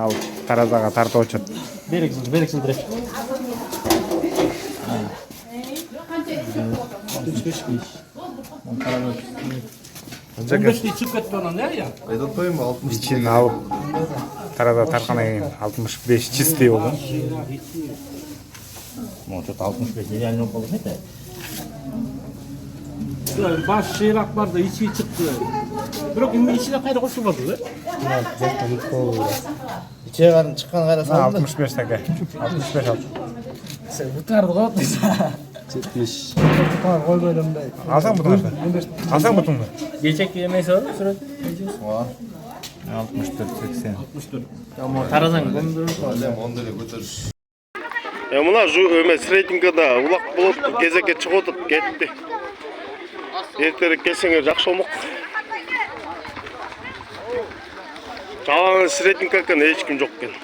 al tarazaga tartıp açat. Berek sildirek. 15'te çık etti ona ne ya? Aydan koyayım mı? 60 İçini alıp taraza tarkana keyin 65 çisti olur. Может 65 yani yok olur ne de. Baş şirak vardı içi çıktı. Bırak indi içine kayda koşulmadı. İçeri karın çıkan kayra sağında. 65 taka. 65 al. Sen kurtardı koyduysa. 70. Çıkan koy böyle mi? Alsan bu taraftan. Alsan bu taraftan. Geçek yemeyse olur sürekli. Var. 64 80. 64. Ama tarazan gömdürür. Alem 10 lira götür. Ya mına şu öme Sretingada ulak bulup gezeke çıkıp ketти. Erтерээк келсеңер жакшы болмок. Жалаң Сретнингден эч ким жок экен.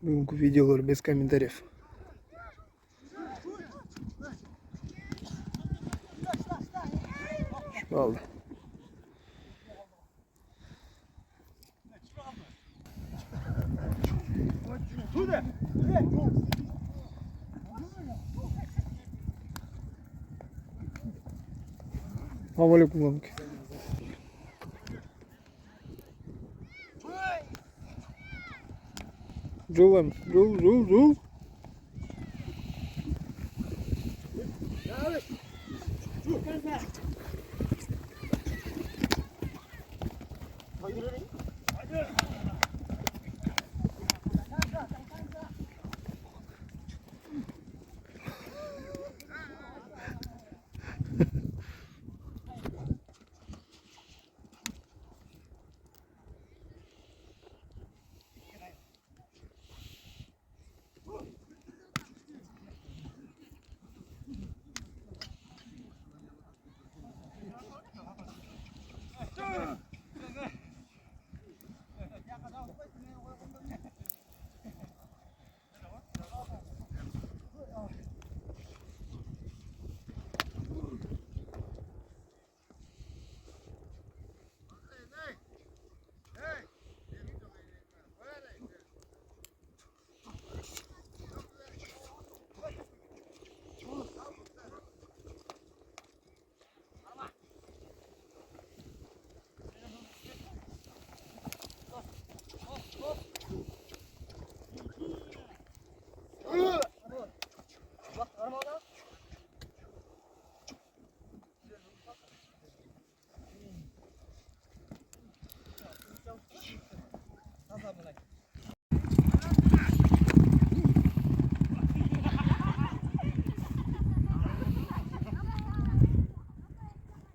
Bugünkü videoları bez комментариев. Şu aldı. Selamünaleyküm kanki. Жулам, жул.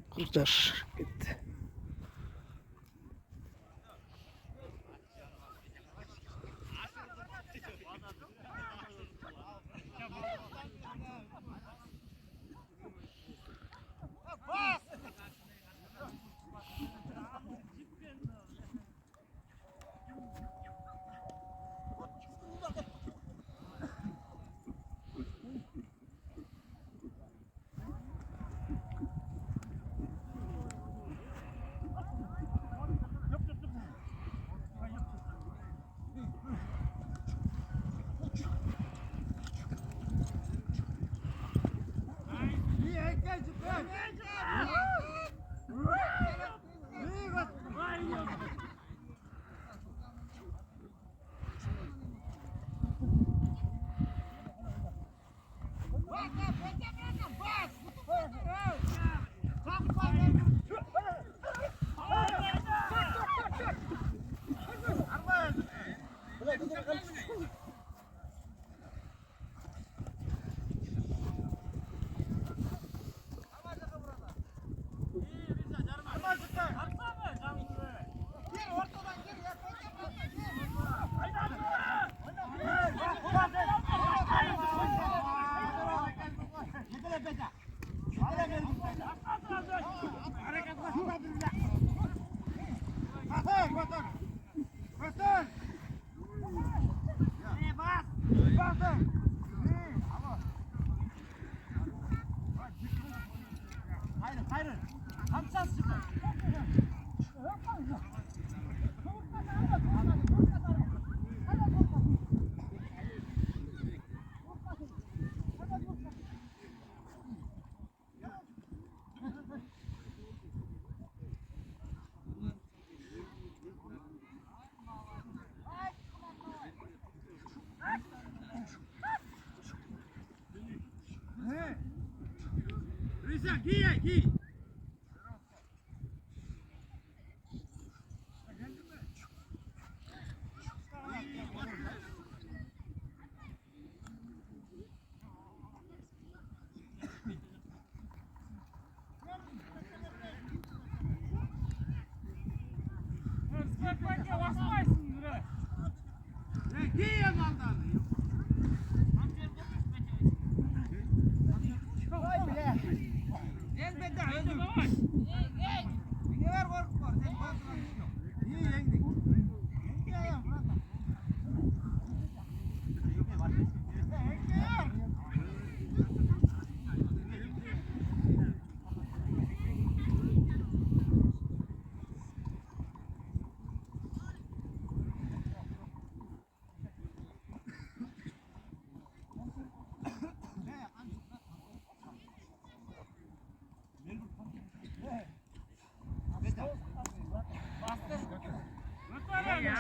Kurtar gitti.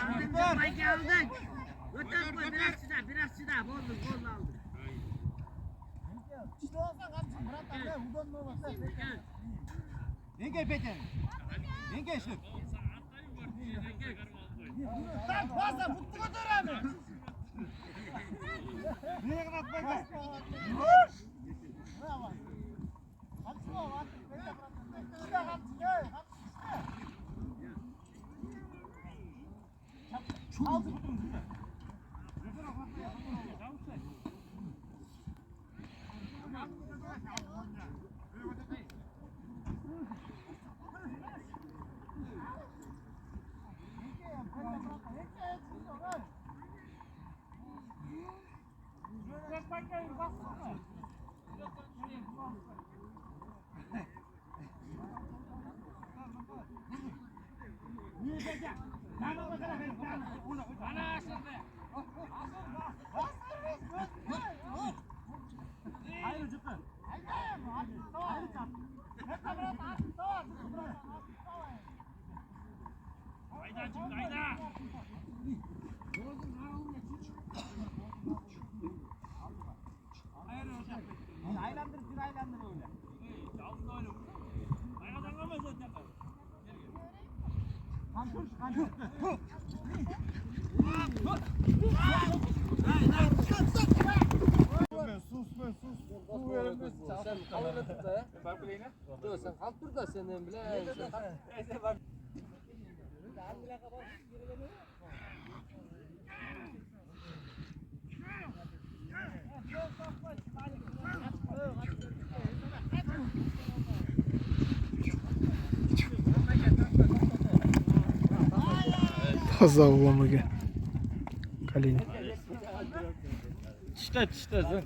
Aldık. Öten koy biraz sıra. Bozduk, gol aldık. Yenge peki. Yenge şu. Lan fazla mutlu götür abi. Nereye kadar bak. Bravo. Sen kalk dur da senin bile. Таза уломыгы. Калини. Çıta sen.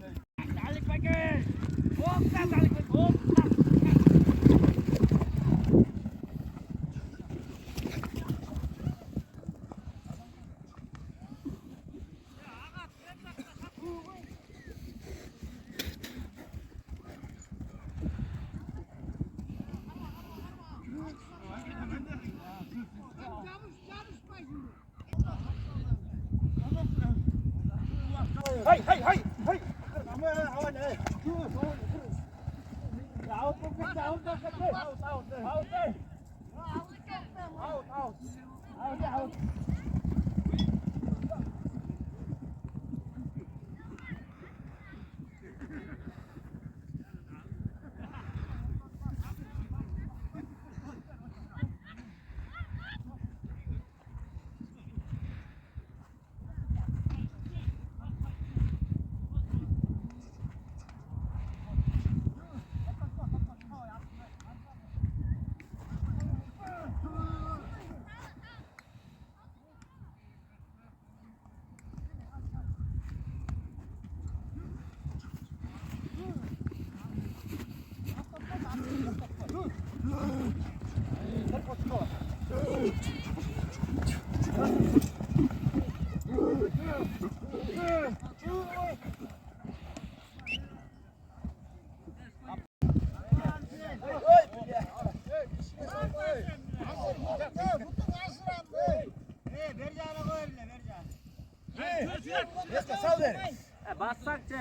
Bassakça.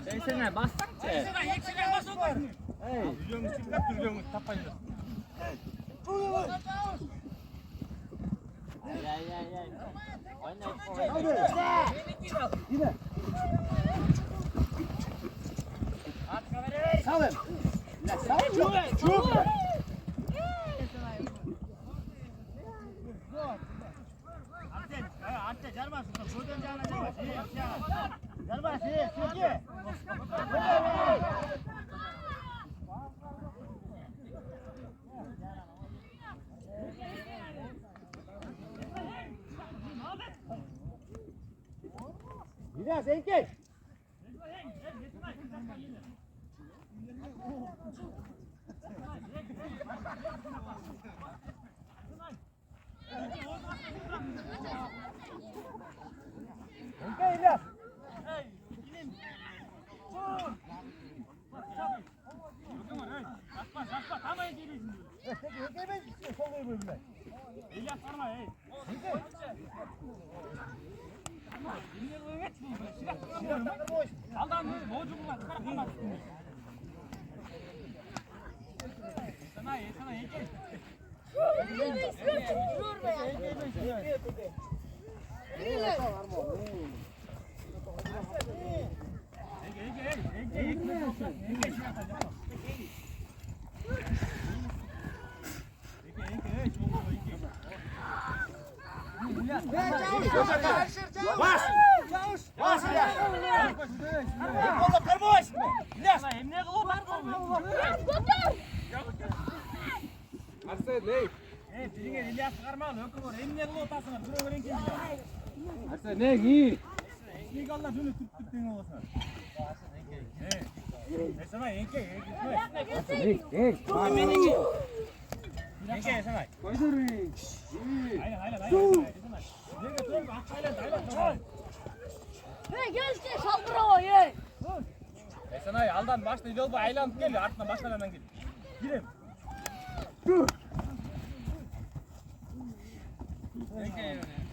Eksene bassakça. Eksene bassak. Düzgün içinde düzgün tapayın. Ay. Yine. Salın. Salın. Ante jarmas, şuradan cana jarmas. Jarmas, sürekli. Biraz enkeş. Enkeş İlyas. Basma, tamam gelin. Gel işte saldıra o ye. Sana aldan başta yol bu aylanıp geliyor. Ardından başkalarından geliyor. Girelim.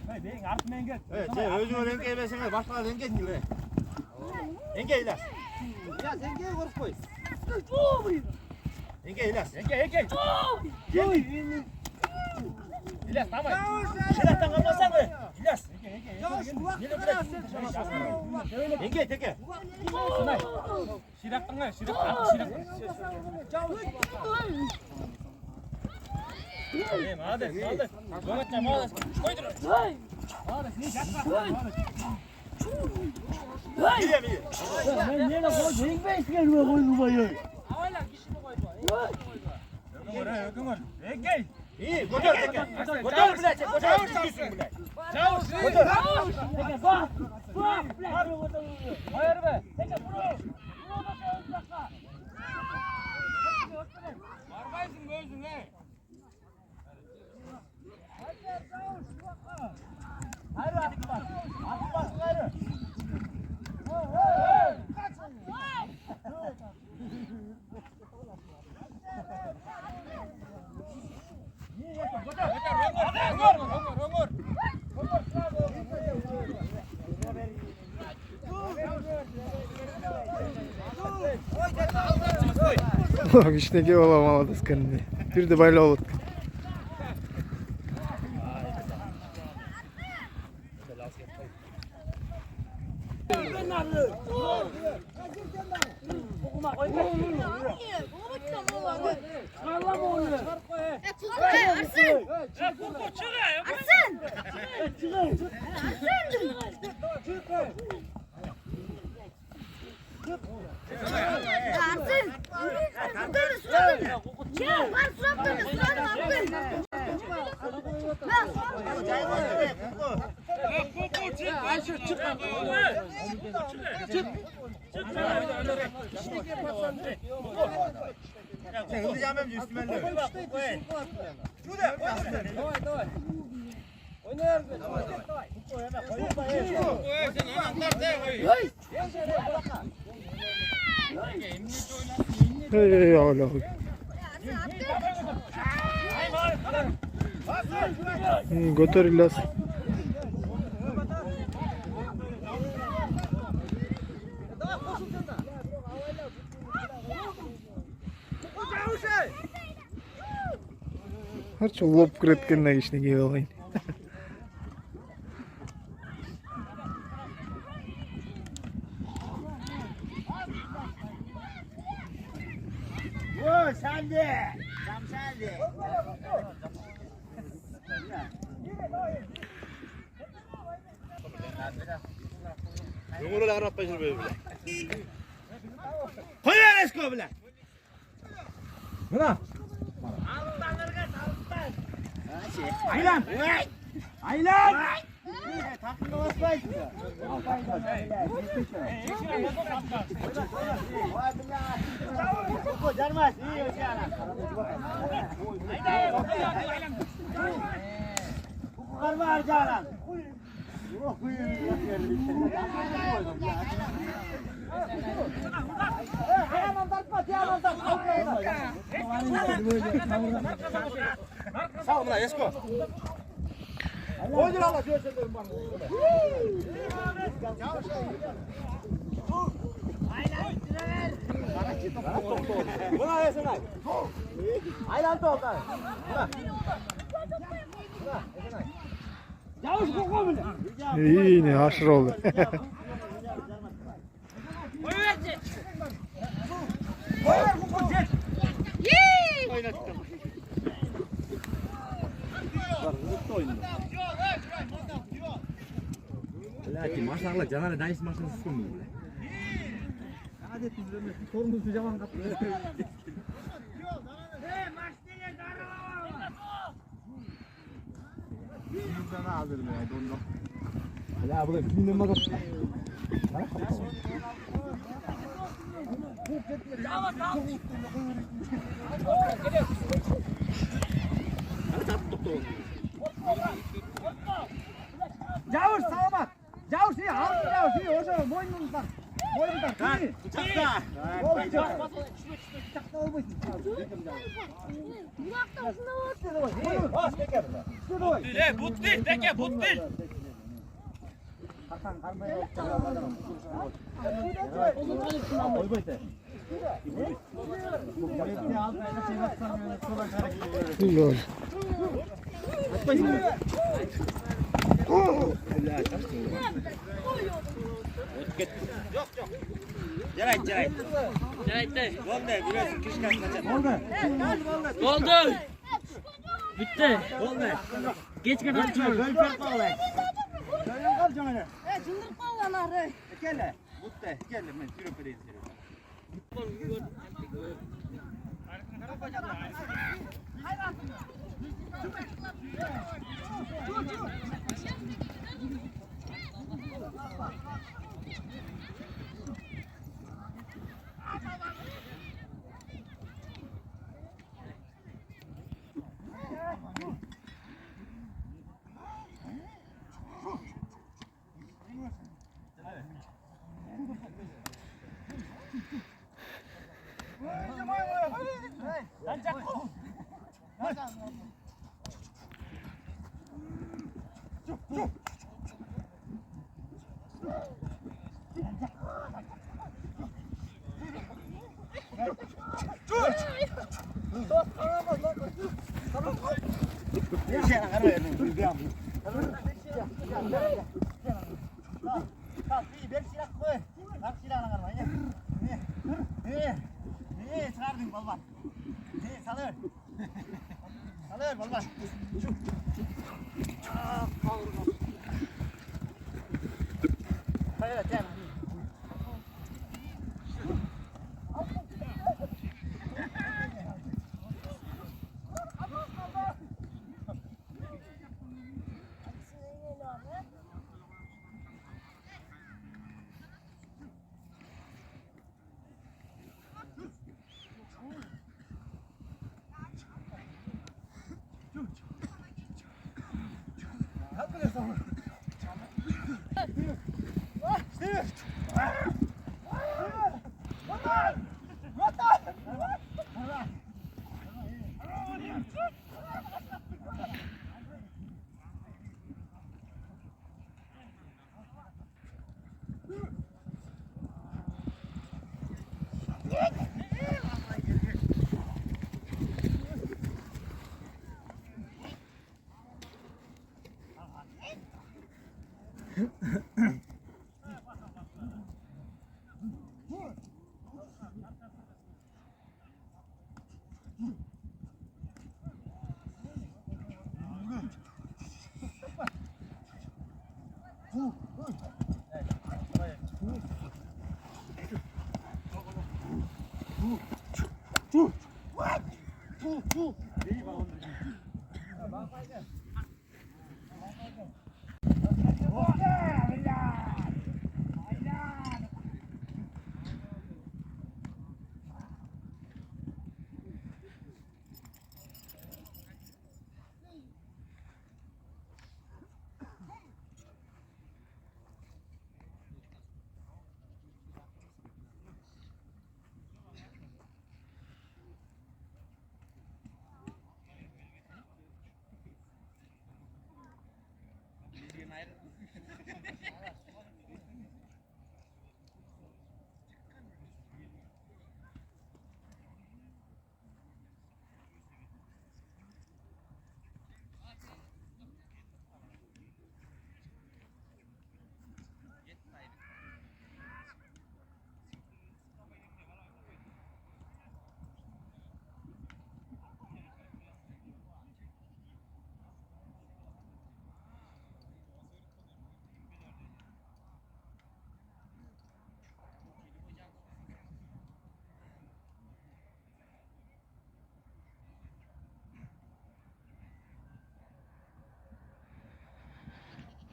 Hayır, ardından gel. Evet, sen özünü renkeye versene, başka renk etmiyor. Renge ilas. Ya rengeye vurup koy. Renge ilas. Renge. İlyas tamam. Şereften kalmasan mı? İlyas. Yavaş kulak kara sen. Renge teke. Şiraktan gel. Şirak. Hadi. Domatla mağaz. Koydur. Mağaz ne yapma? Geliyor. Ben nereye koydum? Renk beşgen mi koydum bayı? Havayla kişi mi koydu? Yakın var. Gel. İyi, kocar teke. Kocar bile çek, kocar. Çavuş bile. Çavuş. Teke bak. Hayır be. Varmaysın gözün he. Hayır hadi bak. Hadi bak hayır. Logičnike ova malo da skrne. Bir de bayla olut. Sen hızlı yağmam üstüme ne? Hey Allah. Götür İlyas. Harç lop kretken logičnike ovaj. Yo sen de. Sen de. Yumruğu arap başını böyle. Koy ver esko bile. Buna. Aylan. Aylan. Takımda basmayın. Kocarmaz. İyi o şey ana. Bu kadar var canan. Yok buyurun. Sağ ol lan Esko. Oydur Allah diyorsun derim bana. Buna yesin ay. Aylan top ay. Yavaş koku bile. İyi yine haşır oldu. Lakin maşallah canara nice maşallah sıkılmıyor bile. Adet izlemesi sorumlu sıcaman kapı. Sana alırım ya donla. Ya bu da kimin bak. Yavaş sağa bak. Yavaş iyi al yavaş iyi orada boynunu tak. Boynunu tak. Bıçakta. Bıçakta olmasın. Kulakta ısınıyor. Bas teker. Butti teke butti. Güzel. Ceray ceray. Oldu biraz kışkan kaçar. Oldu. Bitti. Oldu. Geç kadar çıkıyor. Böyle fark var lan. Söyle kal canına. Cıldır kovalar. Gel. Butte. Gel ben sürüp vereyim seni.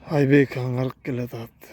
Aybek angarık gele tattı.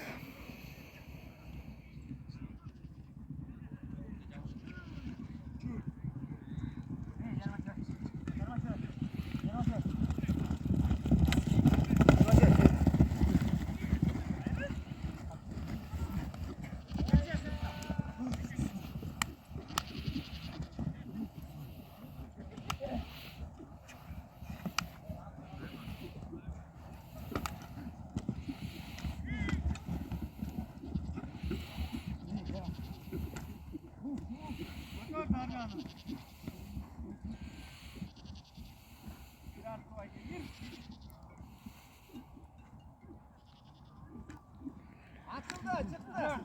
Açıldı, çıktı.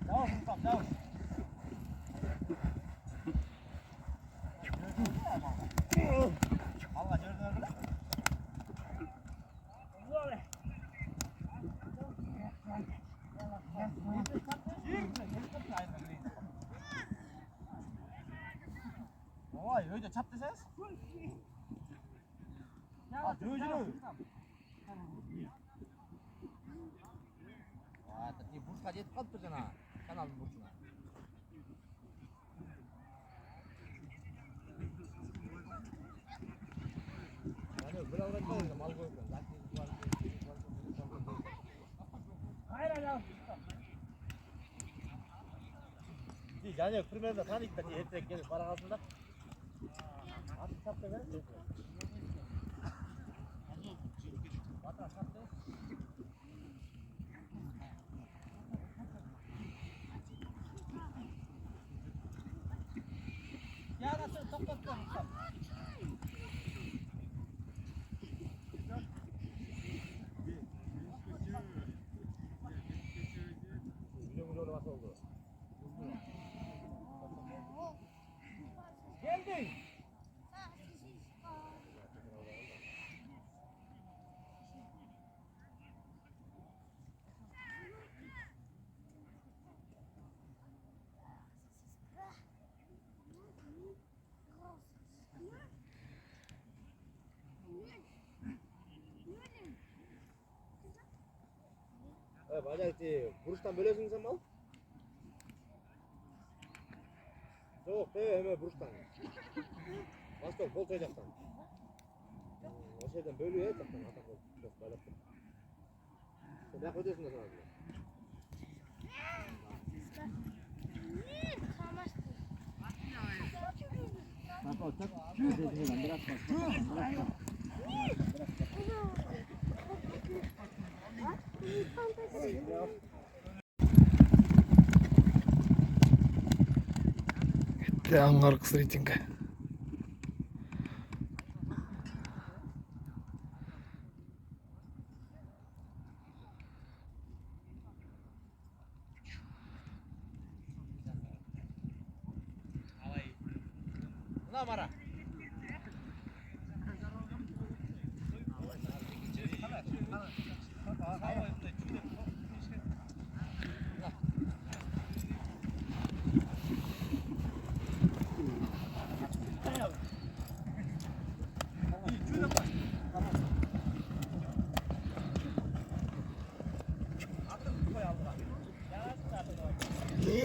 Yavaş Mustafa, yavaş. Allah gördün mü? Vay, öyle çap deseniz. Ha, dövücünü. Vay, tati burçka yetip kalıp durcan ha. Kanalın burçuna. Yani bir avrat koyuyorum, mal koyuyorum. Yani kırmızı kan ilk tati etrek gelip para altında. Artık çap da verin. Vatan çap da. Ya nasıl toplatacağım? Geldi. Bacakçı, buruştan bölüyorsun sen mal? Soğuk be, hemen buruştan. Bastok, bol koyacaktan. O şeyden bölüyor ya, çaktan. Atak ol, çok böyle. Sen ne koyuyorsun da sana? Bak o tak, dediğinden bırak bak. Gitti angarık sırıtınca. Buna mara.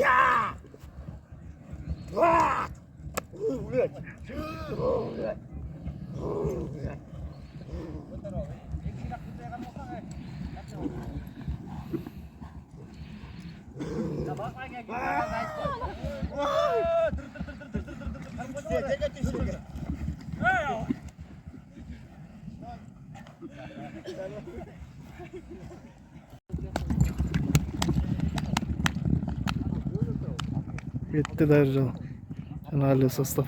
Ya! Vaa! Gitti Dercan. Şenale sostaf.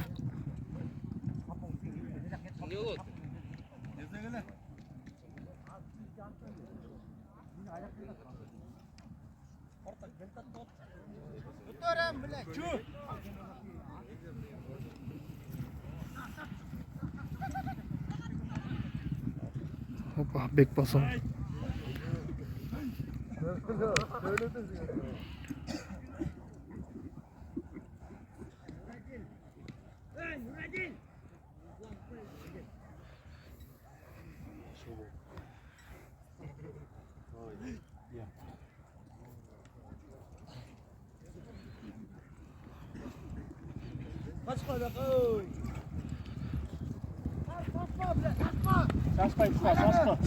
Ortak Hoppa bek basalım. Saçma İsmail, saçma.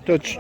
Touch.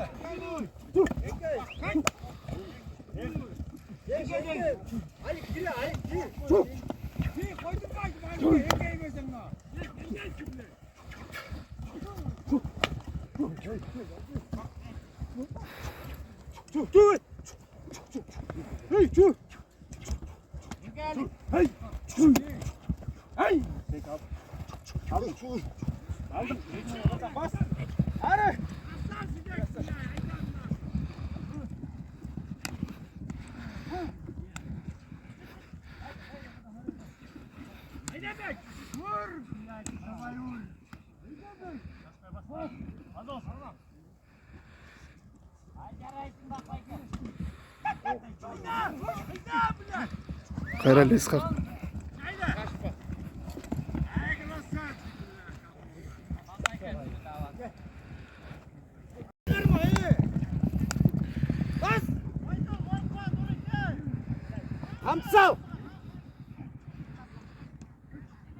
Hayral İshak. Hamsal.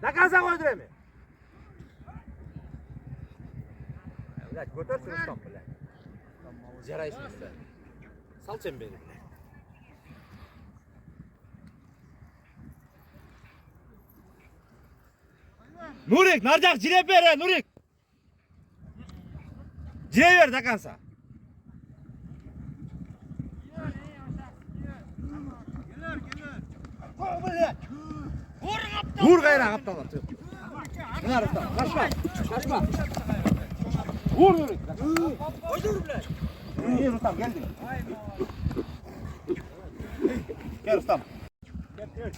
Nakaza koydur mi? Ulan götürsün ustam bile. Yaraysın usta. Sal çemberi. Nurik, narcak cire ver Nurik. Cire ver takansa. Vur gayra kaptan atıyor. Bunlar usta. Kaçma. Kaçma. Vur Nurik. Koydur bile. İyi ustam geldim. Gel ustam. Gel.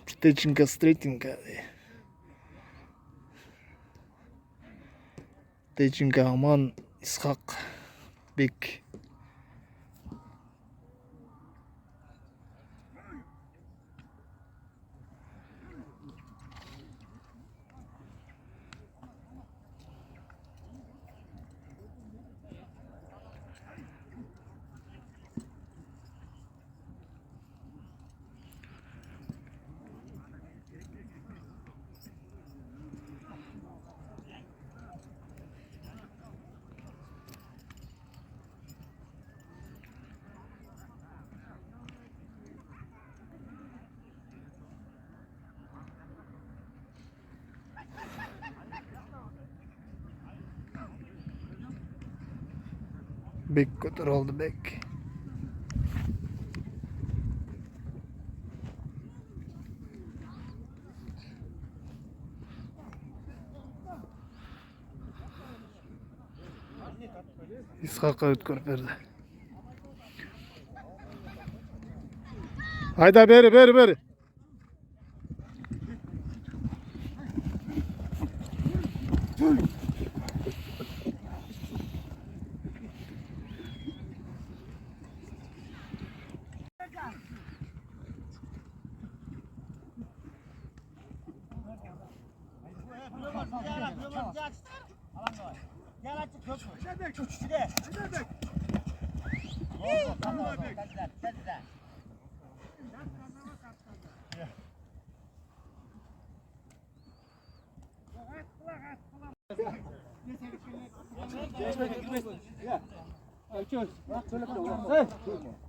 Stretching'a straighting'a. Stretching'a aman İshak. Bek. Bek götür oldu bek. İshak'a ötkör verdi. Hayda beri.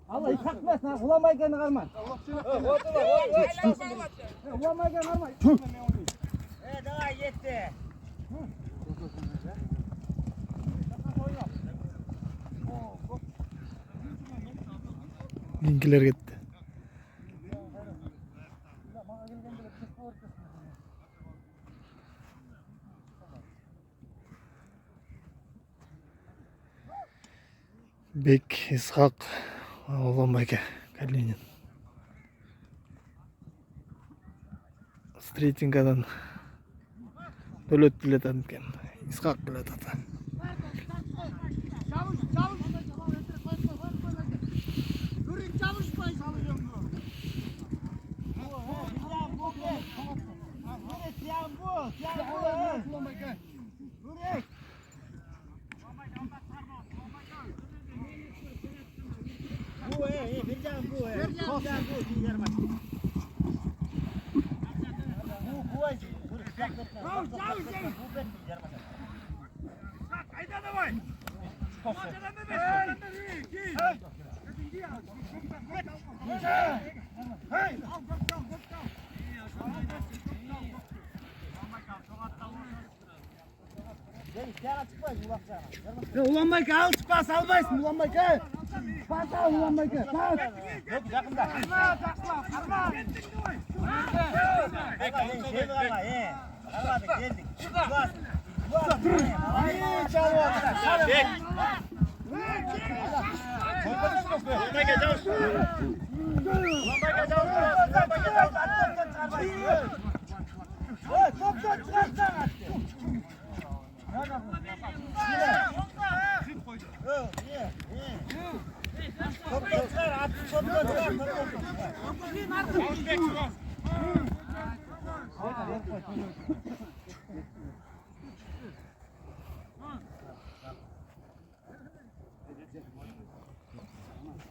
Allah hiç takmasın ha. Ulamayken kalma. Ulamayken kalma. Daha yetti. Linkiler gitti. Bek İshak Olambayka Kalinin Streetingadan Dölet biletan ekan. İshak biletadi. Ulanmayka al çıkmaz almayısın ulanmayka. Çıkmaz ulanmayka. Yok yakında.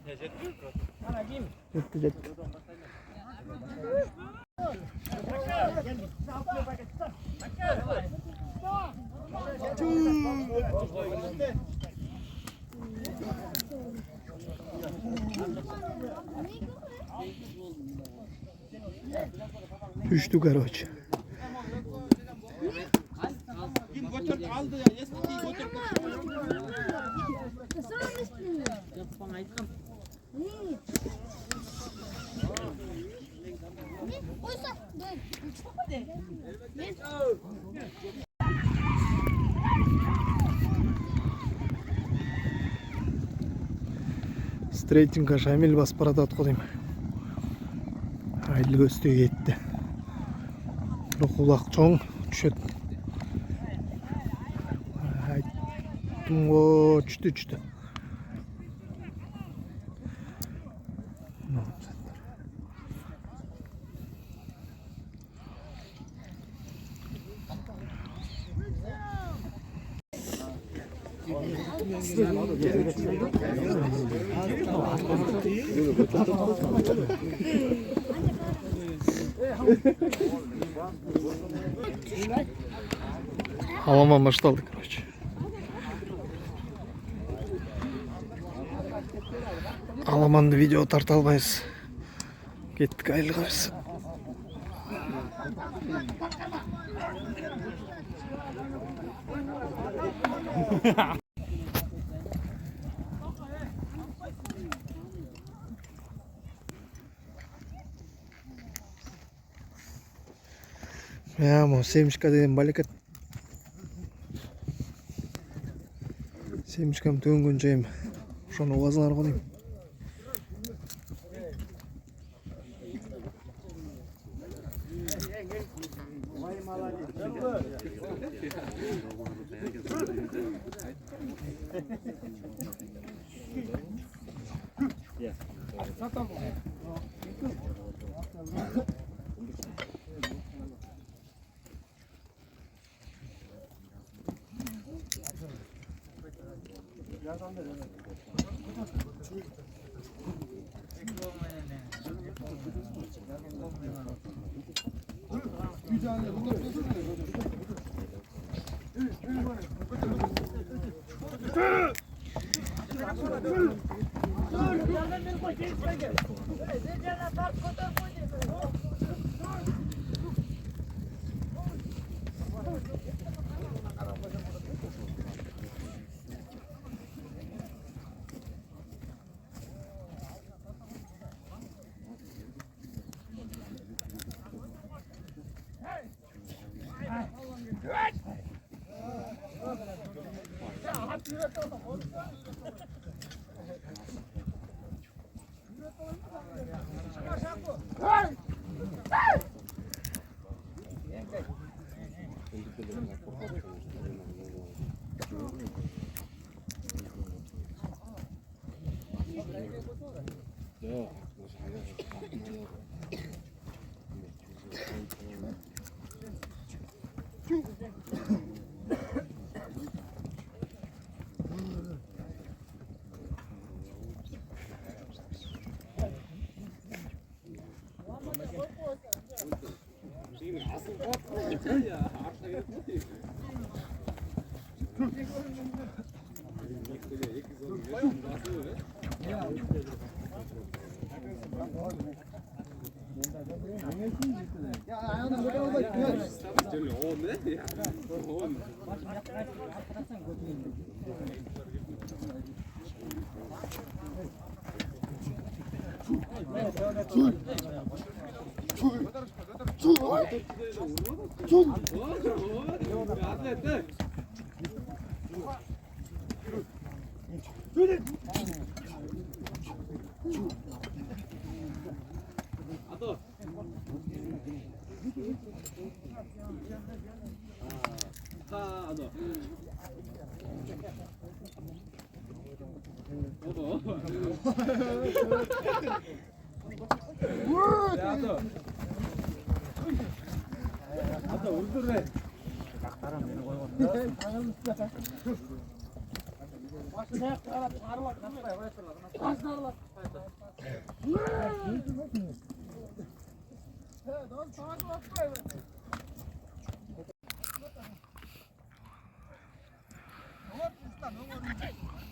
Geldik. Gitti. Düştü короче. Стрейтинга Шамил басып баратат го дейм. Айлы көстөй кетти. Бирок улак чоң түшөт. Айттым го түштү. Аламан башталды, короче. Аламанды видео тарта албайбыз. Кеттик айлыга біз. Мо семишка деген балекет. Семишкам төнгөнчө эми ошону угазыңар го дейм.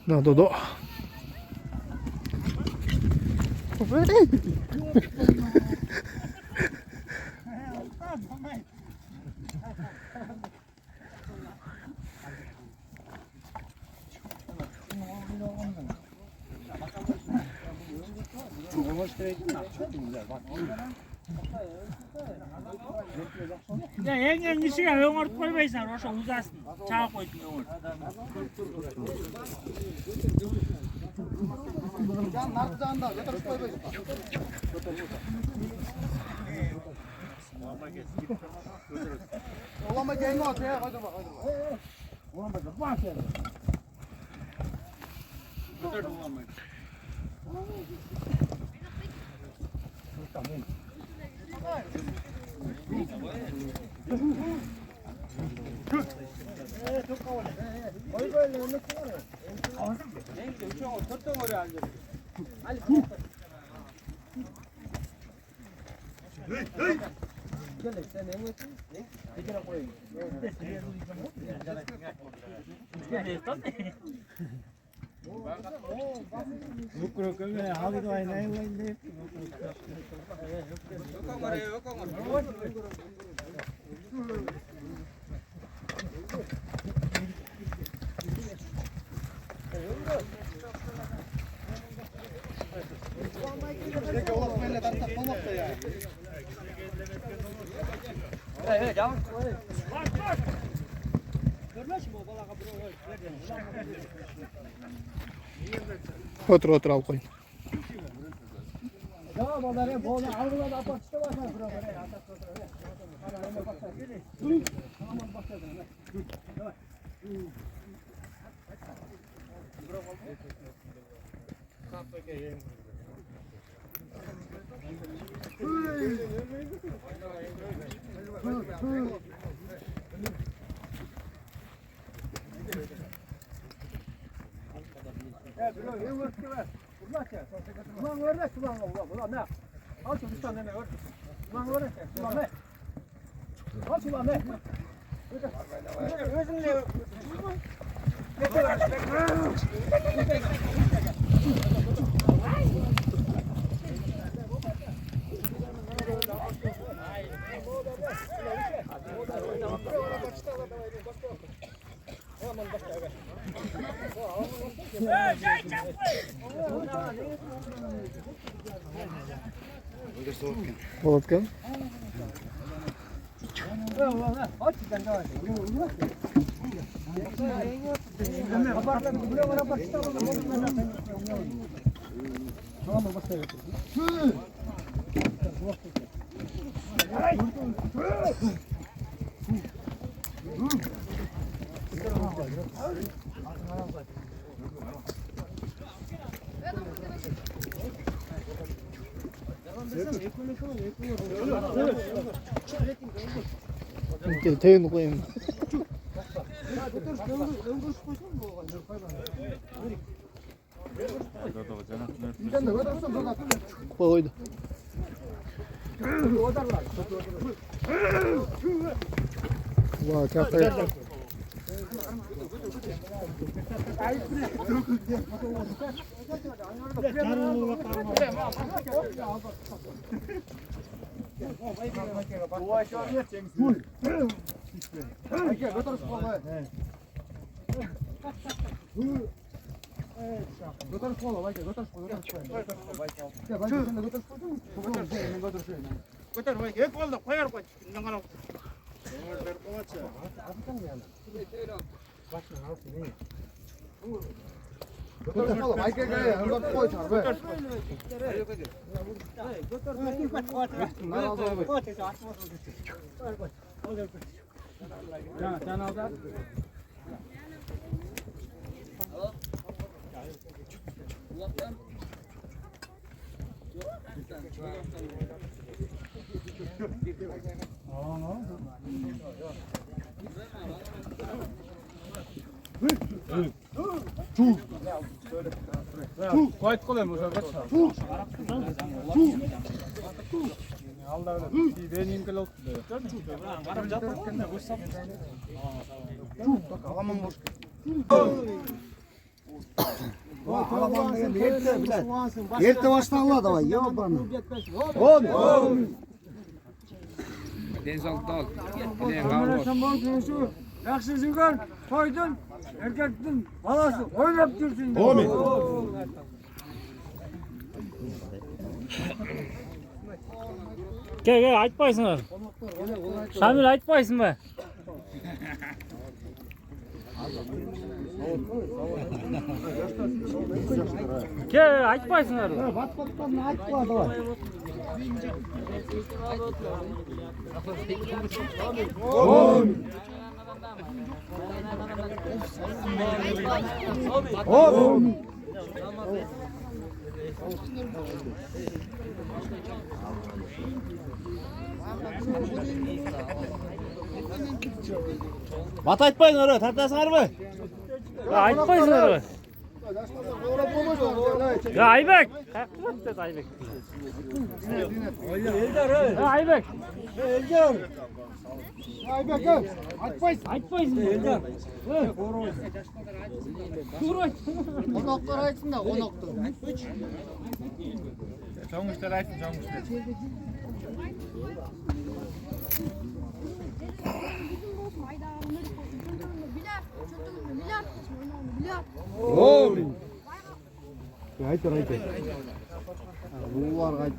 나도 Ya yengen işine öngörüp koymaysan oşa uzasın. Çağa koydun öngör. Olama gelme ortaya hadi bak. Otur al koyun. Özünle Болот экен. 이렇게 대놓고 거임. 보이도. 와, 작다. Ерте баштала давай, ёбаны. Жақсы жүрген тойдың еркектің баласы ойнап жүрсін. Кел, айтпайсыңдар. Шамил айтпайсың ба? Кел, айтпайсыңдар. Батпақтан айтпа давай. Бат айтпайсыңар, тартасыңарбы? Айтпайсыңдар. Ya Aybek. Kalk dedi Aybek. Aybek. Elcan. Aybek gel. Айтпайсың. Elcan. Қонақтар айтсын да, қонақты. Жоңғыштар айтсын, жоңғыштар. Айтыр. Бұлар айт.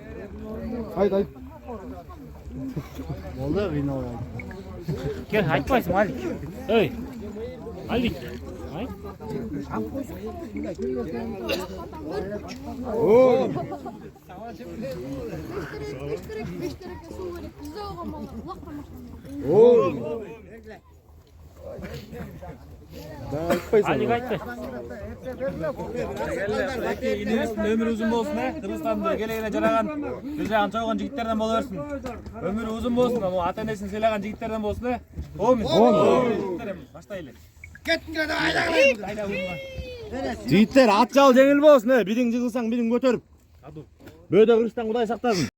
Болды, қинау айт. Gel айтпайсың Alik. Ey. Alik. Ay. Alik айтты. Ömür uzun olsun he. Kırgızstan'da gele жараган, bir жагын чойгон жигиттерден боло берсин. Ömür uzun болсун, ama ата-энесин сыйлаган жигиттерден болсун he. Баштайлы. Жигиттер ат жал жеңил болсун, бириң жыгылсаң бириң көтөрүп. Бөөдө Кыргызстан Кудай сактасын.